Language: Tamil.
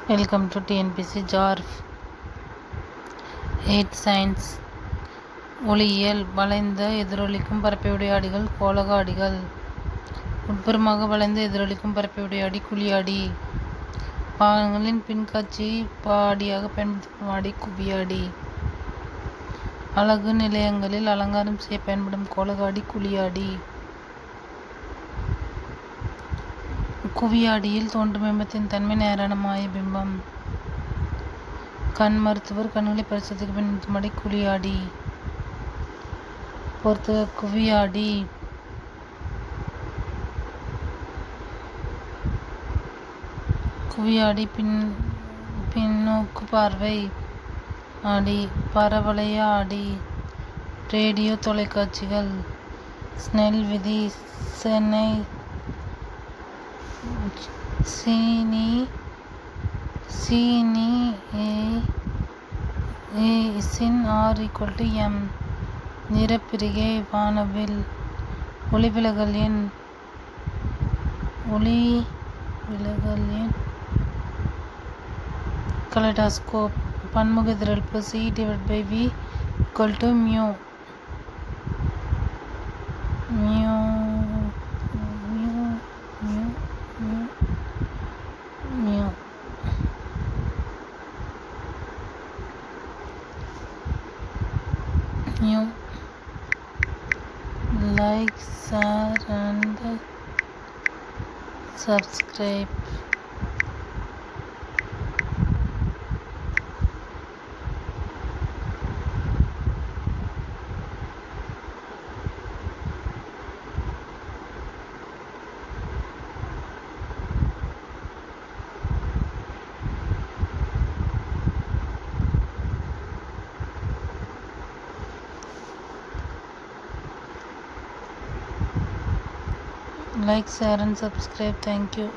வெல்கம் டு டிஎன்பிசி ஜார்ஃப். 8 சயின்ஸ். ஒளியியல். வளைந்த எதிரொலிக்கும் பரப்பையுடைய ஆடிகள் கோளக ஆடிகள். உட்புறமாக வளைந்த எதிரொலிக்கும் பரப்பையுடைய ஆடி குழியாடி. பாகங்களின் பின்காட்சி பாடியாக பயன்படுத்தப்படும் ஆடி குவியாடி. அழகு நிலையங்களில் அலங்காரம் செய்ய பயன்படும் கோளக ஆடி குழியாடி. குவியாடியில் தோன்றும் பிம்பத்தின் தன்மை நேரான மாய பிம்பம். கண் மருத்துவர் கண்களை பரிசோதிக்க பயன்படுத்தும் ஆடி குழியாடி. பொறுத்துக. குவியாடி. குவியாடி பின்னோக்கு பார்வை ஆடி. பரவளைய ஆடி. ரேடியோ தொலைக்காட்சிகள். ஸ்னெல் விதி. சென்னை சீனி சின் R=m. நிறப்பிரிகை. வானவில். ஒளிவிலகல் எண். கலைடாஸ்கோப். பன்முக எதிரொலிப்பு C/V=μ. Like, share and subscribe. Like, share and subscribe. Thank you.